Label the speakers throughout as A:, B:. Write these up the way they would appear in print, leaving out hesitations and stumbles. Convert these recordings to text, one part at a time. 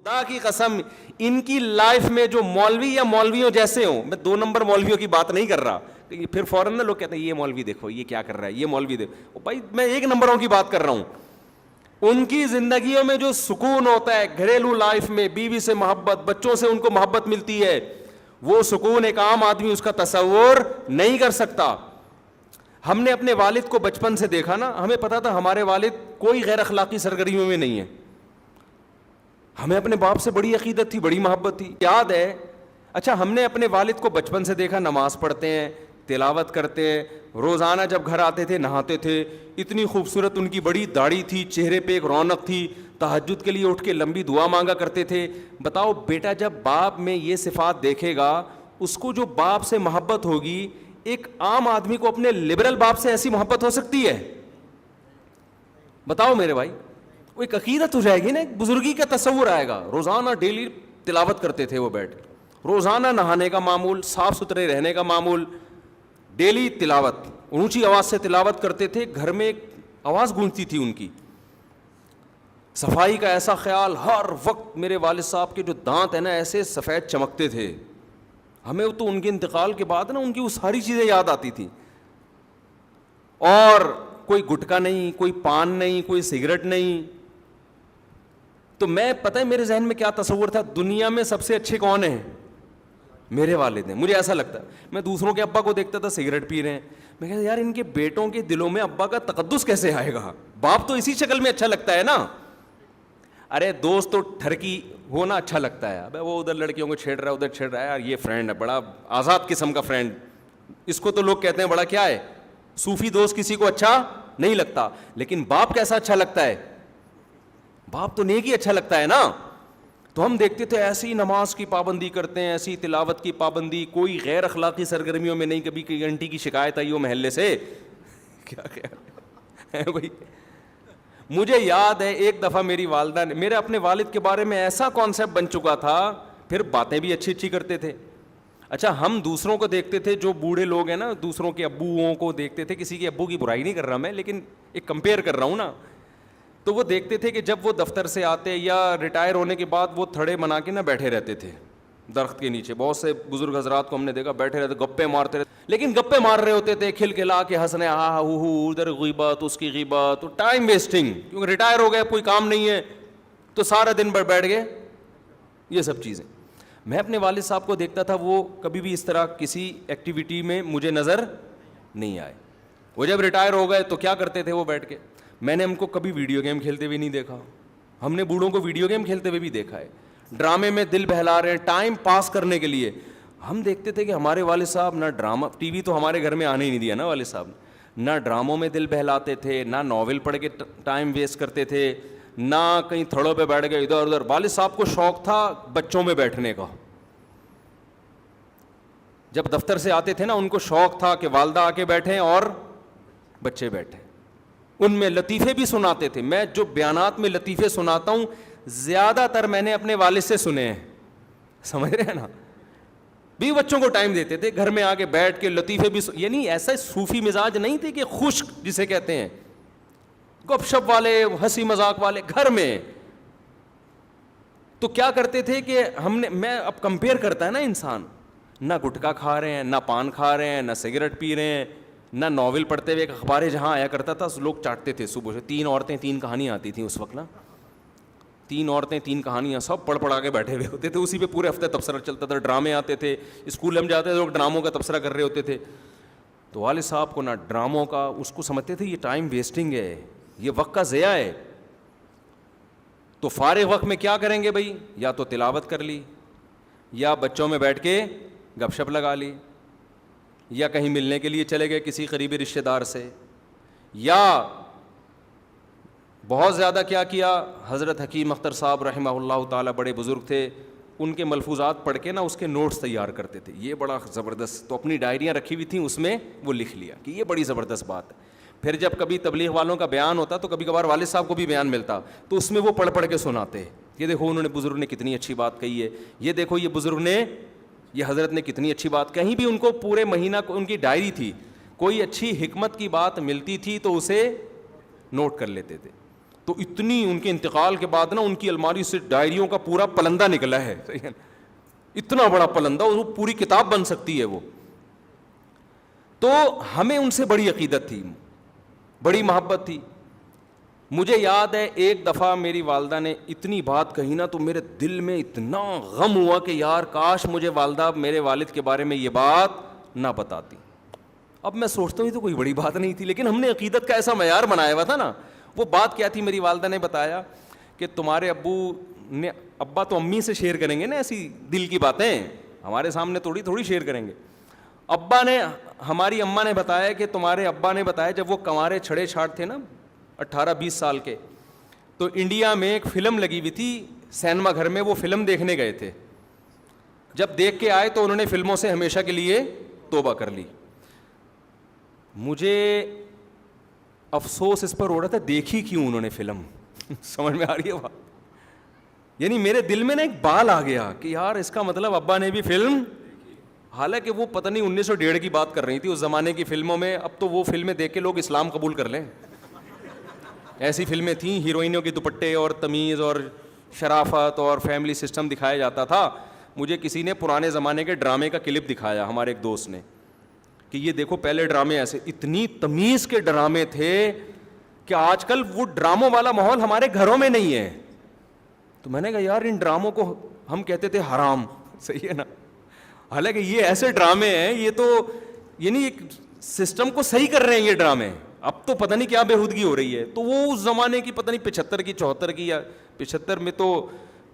A: خدا کی قسم ان کی لائف میں جو مولوی یا مولویوں جیسے ہوں، میں 2 نمبر مولویوں کی بات نہیں کر رہا، پھر فوراً نا لوگ کہتے ہیں یہ مولوی دیکھو یہ کیا کر رہا ہے، یہ مولوی دیکھو، بھائی میں 1 نمبروں کی بات کر رہا ہوں. ان کی زندگیوں میں جو سکون ہوتا ہے گھریلو لائف میں، بیوی سے محبت، بچوں سے ان کو محبت ملتی ہے، وہ سکون ایک عام آدمی اس کا تصور نہیں کر سکتا. ہم نے اپنے والد کو بچپن سے دیکھا نا، ہمیں پتا تھا ہمارے والد کوئی غیر اخلاقی سرگرمیوں میں نہیں ہے. ہمیں اپنے باپ سے بڑی عقیدت تھی، بڑی محبت تھی. یاد ہے، اچھا ہم نے اپنے والد کو بچپن سے دیکھا نماز پڑھتے ہیں، تلاوت کرتے ہیں، روزانہ جب گھر آتے تھے نہاتے تھے، اتنی خوبصورت ان کی بڑی داڑھی تھی، چہرے پہ ایک رونق تھی، تہجد کے لیے اٹھ کے لمبی دعا مانگا کرتے تھے. بتاؤ بیٹا جب باپ میں یہ صفات دیکھے گا، اس کو جو باپ سے محبت ہوگی، ایک عام آدمی کو اپنے لبرل باپ سے ایسی محبت ہو سکتی ہے؟ بتاؤ میرے بھائی. وہ ایک عقیدت ہو جائے گی نا، ایک بزرگی کا تصور آئے گا. روزانہ ڈیلی تلاوت کرتے تھے وہ بیٹھ کے، روزانہ نہانے کا معمول، صاف ستھرے رہنے کا معمول، ڈیلی تلاوت، اونچی آواز سے تلاوت کرتے تھے، گھر میں ایک آواز گونجتی تھی ان کی. صفائی کا ایسا خیال ہر وقت. میرے والد صاحب کے جو دانت ہیں نا ایسے سفید چمکتے تھے. ہمیں تو ان کے انتقال کے بعد نا ان کی وہ ساری چیزیں یاد آتی تھیں. اور کوئی گٹکا نہیں، کوئی پان نہیں، کوئی سگریٹ نہیں. تو میں پتہ ہے میرے ذہن میں کیا تصور تھا، دنیا میں سب سے اچھے کون ہیں؟ میرے والد ہیں. مجھے ایسا لگتا ہے، میں دوسروں کے ابا کو دیکھتا تھا سگریٹ پی رہے ہیں، میں کہتا یار ان کے بیٹوں کے دلوں میں ابا کا تقدس کیسے آئے گا؟ باپ تو اسی شکل میں اچھا لگتا ہے نا. ارے دوست تو ٹھرکی ہونا اچھا لگتا ہے، ابے وہ ادھر لڑکیوں کو چھیڑ رہا ہے، ادھر چھیڑ رہا ہے، یار یہ فرینڈ ہے بڑا آزاد قسم کا فرینڈ. اس کو تو لوگ کہتے ہیں بڑا کیا ہے، صوفی دوست کسی کو اچھا نہیں لگتا. لیکن باپ کیسا اچھا لگتا ہے؟ باپ تو نیک ہی اچھا لگتا ہے نا. تو ہم دیکھتے تھے ایسی نماز کی پابندی کرتے ہیں، ایسی تلاوت کی پابندی، کوئی غیر اخلاقی سرگرمیوں میں نہیں. کبھی کوئی گھنٹی کی شکایت آئی ہو محلے سے، کیا ہے بھائی. مجھے یاد ہے ایک دفعہ میری والدہ نے، میرے اپنے والد کے بارے میں ایسا کانسیپٹ بن چکا تھا، پھر باتیں بھی اچھی اچھی کرتے تھے. اچھا ہم دوسروں کو دیکھتے تھے، جو بوڑھے لوگ ہیں نا، دوسروں کے ابوؤں کو دیکھتے تھے. کسی کے ابو کی برائی نہیں کر رہا میں، لیکن ایک کمپیئر کر رہا ہوں نا. تو وہ دیکھتے تھے کہ جب وہ دفتر سے آتے یا ریٹائر ہونے کے بعد وہ تھڑے بنا کے نا بیٹھے رہتے تھے درخت کے نیچے. بہت سے بزرگ حضرات کو ہم نے دیکھا بیٹھے رہتے، گپے مارتے رہتے، لیکن گپے مار رہے ہوتے تھے کھل کھلا کے، ہنسنے، ہاں ہاں ہو، ادھر غیبت، اس کی غیبت، تو ٹائم ویسٹنگ. کیونکہ ریٹائر ہو گئے، کوئی کام نہیں ہے تو سارا دن بھر بیٹھ گئے، یہ سب چیزیں. میں اپنے والد صاحب کو دیکھتا تھا، وہ کبھی بھی اس طرح کسی ایکٹیویٹی میں مجھے نظر نہیں آئے. وہ جب ریٹائر ہو گئے تو کیا کرتے تھے وہ بیٹھ کے، میں نے ہم کو کبھی ویڈیو گیم کھیلتے ہوئے نہیں دیکھا. ہم نے بوڑھوں کو ویڈیو گیم کھیلتے ہوئے بھی دیکھا ہے، ڈرامے میں دل بہلا رہے ہیں ٹائم پاس کرنے کے لیے. ہم دیکھتے تھے کہ ہمارے والد صاحب نہ ڈرامہ، ٹی وی تو ہمارے گھر میں آنے ہی نہیں دیا نا والد صاحب نے، نہ ڈراموں میں دل بہلاتے تھے، نہ ناول پڑھ کے ٹائم ویسٹ کرتے تھے، نہ کہیں تھڑوں پہ بیٹھ گئے ادھر ادھر. والد صاحب کو شوق تھا بچوں میں بیٹھنے کا. جب دفتر سے آتے تھے نا ان کو شوق تھا کہ والدہ آ کے بیٹھیں اور بچے بیٹھیں. ان میں لطیفے بھی سناتے تھے. میں جو بیانات میں لطیفے سناتا ہوں زیادہ تر میں نے اپنے والد سے سنے ہیں، سمجھ رہے ہیں نا. بھی بچوں کو ٹائم دیتے تھے، گھر میں آ کے بیٹھ کے لطیفے بھی یعنی ایسا صوفی مزاج نہیں تھے کہ خشک جسے کہتے ہیں، گپ شپ والے، ہنسی مذاق والے گھر میں. تو کیا کرتے تھے کہ میں اب کمپیئر کرتا ہے نا انسان، نہ گٹکا کھا رہے ہیں، نہ پان کھا رہے ہیں، نہ سگریٹ پی رہے ہیں، نہ ناول پڑھتے ہوئے. ایک اخباریں جہاں آیا کرتا تھا لوگ چاٹتے تھے صبح سے. 3 عورتیں 3 کہانیاں آتی تھیں اس وقت نا، 3 عورتیں 3 کہانیاں، سب پڑھ کے بیٹھے ہوئے ہوتے تھے. اسی پہ پورے ہفتے تبصرہ چلتا تھا. ڈرامے آتے تھے، اسکول ہم جاتے تھے لوگ ڈراموں کا تبصرہ کر رہے ہوتے تھے. تو والد صاحب کو نہ ڈراموں کا، اس کو سمجھتے تھے یہ ٹائم ویسٹنگ ہے، یہ وقت کا ضیاع ہے. تو فارغ وقت میں کیا کریں گے بھائی، یا تو تلاوت کر لی، یا بچوں میں بیٹھ کے گپ شپ لگا لی، یا کہیں ملنے کے لیے چلے گئے کسی قریبی رشتہ دار سے، یا بہت زیادہ کیا کیا. حضرت حکیم اختر صاحب رحمہ اللہ تعالیٰ بڑے بزرگ تھے، ان کے ملفوظات پڑھ کے نا اس کے نوٹس تیار کرتے تھے. یہ بڑا زبردست، تو اپنی ڈائریاں رکھی ہوئی تھیں، اس میں وہ لکھ لیا کہ یہ بڑی زبردست بات ہے. پھر جب کبھی تبلیغ والوں کا بیان ہوتا تو کبھی کبھار والد صاحب کو بھی بیان ملتا تو اس میں وہ پڑھ کے سناتے، یہ دیکھو انہوں نے بزرگ نے کتنی اچھی بات کہی ہے، یہ دیکھو یہ بزرگ نے، یہ حضرت نے کتنی اچھی بات. کہیں بھی ان کو پورے مہینہ کو ان کی ڈائری تھی، کوئی اچھی حکمت کی بات ملتی تھی تو اسے نوٹ کر لیتے تھے. تو اتنی ان کے انتقال کے بعد نا ان کی الماری سے ڈائریوں کا پورا پلندہ نکلا ہے, صحیح ہے, اتنا بڑا پلندہ, وہ پوری کتاب بن سکتی ہے وہ. تو ہمیں ان سے بڑی عقیدت تھی, بڑی محبت تھی. مجھے یاد ہے ایک دفعہ میری والدہ نے اتنی بات کہی نا, تو میرے دل میں اتنا غم ہوا کہ یار کاش مجھے والدہ میرے والد کے بارے میں یہ بات نہ بتاتی. اب میں سوچتا ہوں یہ تو کوئی بڑی بات نہیں تھی, لیکن ہم نے عقیدت کا ایسا معیار بنایا ہوا تھا نا. وہ بات کیا تھی, میری والدہ نے بتایا کہ تمہارے ابو نے, ابا تو امی سے شیئر کریں گے نا ایسی دل کی باتیں, ہمارے سامنے تھوڑی شیئر کریں گے. ابا نے, ہماری اماں نے بتایا کہ تمہارے ابا نے بتایا جب وہ کنوارے چھڑے چھاڑ تھے نا 18-20 سال کے, تو انڈیا میں ایک فلم لگی ہوئی تھی سینما گھر میں, وہ فلم دیکھنے گئے تھے. جب دیکھ کے آئے تو انہوں نے فلموں سے ہمیشہ کے لیے توبہ کر لی. مجھے افسوس اس پر ہو رہا تھا دیکھی کیوں انہوں نے فلم. سمجھ میں آ رہی ہے بات, یعنی میرے دل میں نا ایک بال آ گیا کہ یار اس کا مطلب ابا نے بھی فلم, حالانکہ وہ پتہ نہیں 1901 کی بات کر رہی تھی اس زمانے کی فلموں میں. اب تو وہ فلمیں دیکھ کے لوگ اسلام قبول کر لیں, ایسی فلمیں تھیں, ہیروئنوں کے دوپٹے اور تمیز اور شرافت اور فیملی سسٹم دکھایا جاتا تھا. مجھے کسی نے پرانے زمانے کے ڈرامے کا کلپ دکھایا, ہمارے ایک دوست نے, کہ یہ دیکھو پہلے ڈرامے ایسے, اتنی تمیز کے ڈرامے تھے کہ آج کل وہ ڈراموں والا ماحول ہمارے گھروں میں نہیں ہے. تو میں نے کہا یار ان ڈراموں کو ہم کہتے تھے حرام, صحیح ہے نا, حالانکہ یہ ایسے ڈرامے ہیں, یہ تو یعنی ایک سسٹم کو صحیح کر رہے ہیں یہ ڈرامے. اب تو پتہ نہیں کیا بےہودگی ہو رہی ہے. تو وہ اس زمانے کی پتہ نہیں 75 کی 74 کی, یا 75 میں تو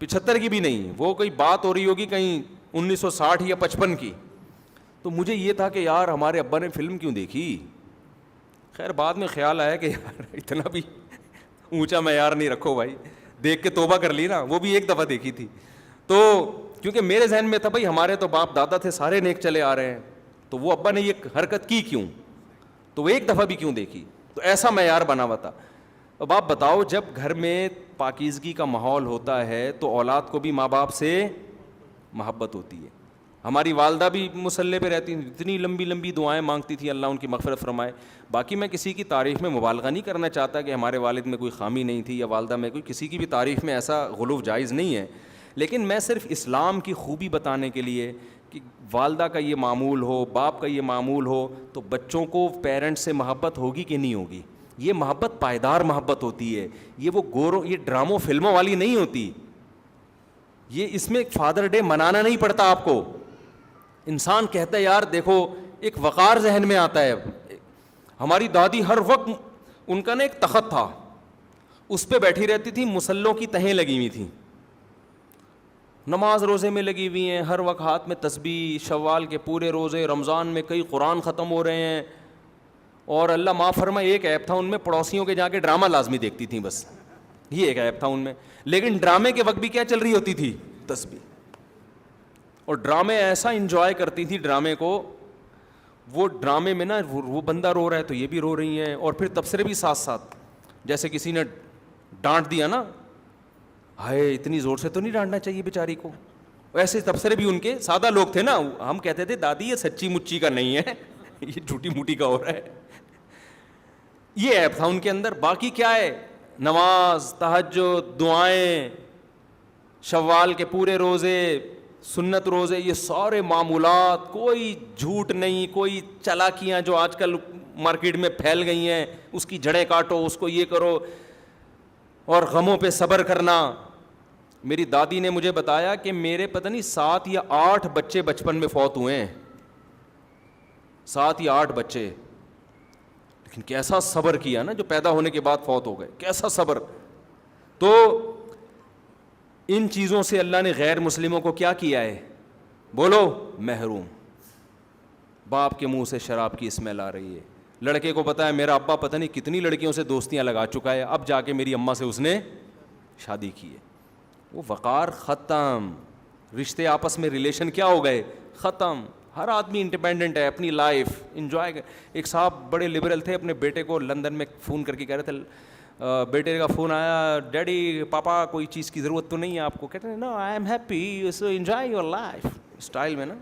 A: 75 کی بھی نہیں, وہ کوئی بات ہو رہی ہوگی کہیں 1960 یا 55 کی. تو مجھے یہ تھا کہ یار ہمارے ابا نے فلم کیوں دیکھی. خیر بعد میں خیال آیا کہ یار اتنا بھی اونچا معیار نہیں رکھو بھائی, دیکھ کے توبہ کر لی نا, وہ بھی ایک دفعہ دیکھی تھی. تو کیونکہ میرے ذہن میں تھا بھائی ہمارے تو باپ دادا تھے سارے نیک چلے آ رہے ہیں, تو وہ ابا نے یہ حرکت کی کیوں, تو وہ ایک دفعہ بھی کیوں دیکھی. تو ایسا معیار بنا ہوا تھا. اب آپ بتاؤ جب گھر میں پاکیزگی کا ماحول ہوتا ہے تو اولاد کو بھی ماں باپ سے محبت ہوتی ہے. ہماری والدہ بھی مصلے پہ رہتی تھیں, اتنی لمبی لمبی دعائیں مانگتی تھیں اللہ ان کی مغفرت فرمائے. باقی میں کسی کی تعریف میں مبالغہ نہیں کرنا چاہتا کہ ہمارے والد میں کوئی خامی نہیں تھی یا والدہ میں کوئی, کسی کی بھی تعریف میں ایسا غلو جائز نہیں ہے. لیکن میں صرف اسلام کی خوبی بتانے کے لیے کہ والدہ کا یہ معمول ہو, باپ کا یہ معمول ہو, تو بچوں کو پیرنٹس سے محبت ہوگی کہ نہیں ہوگی. یہ محبت پائیدار محبت ہوتی ہے, یہ وہ گوروں یہ ڈراموں فلموں والی نہیں ہوتی. یہ اس میں فادر ڈے منانا نہیں پڑتا آپ کو. انسان کہتا ہے یار دیکھو ایک وقار ذہن میں آتا ہے. ہماری دادی ہر وقت, ان کا نا ایک تخت تھا, اس پہ بیٹھی رہتی تھی, مسلوں کی تہیں لگی ہوئی تھیں, نماز روزے میں لگی ہوئی ہیں, ہر وقت ہاتھ میں تسبیح, شوال کے پورے روزے, رمضان میں کئی قرآن ختم ہو رہے ہیں. اور اللہ معاف فرمائے ایک ایپ تھا ان میں, پڑوسیوں کے جا کے ڈرامہ لازمی دیکھتی تھیں بس, یہ ایک ایپ تھا ان میں. لیکن ڈرامے کے وقت بھی کیا چل رہی ہوتی تھی, تسبیح. اور ڈرامے ایسا انجوائے کرتی تھی ڈرامے کو, وہ ڈرامے میں نا وہ بندہ رو رہا ہے تو یہ بھی رو رہی ہیں, اور پھر تبصرے بھی ساتھ ساتھ. جیسے کسی نے ڈانٹ دیا نا, ہائے اتنی زور سے تو نہیں ڈانٹنا چاہیے بیچاری کو, ویسے تبصرے بھی ان کے. سادہ لوگ تھے نا, ہم کہتے تھے دادی یہ سچی مچی کا نہیں ہے, یہ جھوٹی موٹی کا ہو رہا ہے. یہ ایپ تھا ان کے اندر. باقی کیا ہے, نماز, تہجد, دعائیں, شوال کے پورے روزے, سنت روزے, یہ سارے معمولات, کوئی جھوٹ نہیں, کوئی چالاکیاں جو آج کل مارکیٹ میں پھیل گئی ہیں, اس کی جڑیں کاٹو, اس کو یہ کرو, اور غموں پہ صبر کرنا. میری دادی نے مجھے بتایا کہ میرے پتہ نہیں 7 یا 8 بچے بچپن میں فوت ہوئے ہیں, 7 یا 8 بچے. لیکن کیسا صبر کیا نا, جو پیدا ہونے کے بعد فوت ہو گئے, کیسا صبر. تو ان چیزوں سے اللہ نے غیر مسلموں کو کیا کیا ہے, بولو, محروم. باپ کے منہ سے شراب کی اسمیل آ رہی ہے. لڑکے کو پتا ہے میرا ابا پتہ نہیں کتنی لڑکیوں سے دوستیاں لگا چکا ہے, اب جا کے میری اماں سے اس نے شادی کی ہے. وہ وقار ختم, رشتے آپس میں ریلیشن کیا ہو گئے, ختم. ہر آدمی انڈیپینڈنٹ ہے, اپنی لائف انجوائے کر. ایک صاحب بڑے لبرل تھے, اپنے بیٹے کو لندن میں فون کر کے کہہ رہے تھے, بیٹے کا فون آیا, ڈیڈی پاپا کوئی چیز کی ضرورت تو نہیں ہے آپ کو. کہتے ہیں no I am happy, so enjoy your lifestyle میں نا.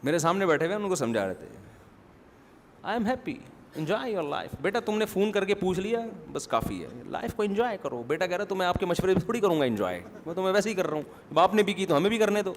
A: میرے سامنے بیٹھے ہوئے ان کو سمجھا رہے تھے, I am happy, enjoy your life. بیٹا تم نے فون کر کے پوچھ لیا بس کافی ہے, لائف کو انجوائے کرو. بیٹا کہہ رہا تو میں آپ کے مشورے پہ تھوڑی کروں گا انجوائے, میں تو میں ویسے ہی کر رہا ہوں, باپ نے بھی کی تو ہمیں بھی کرنے دو.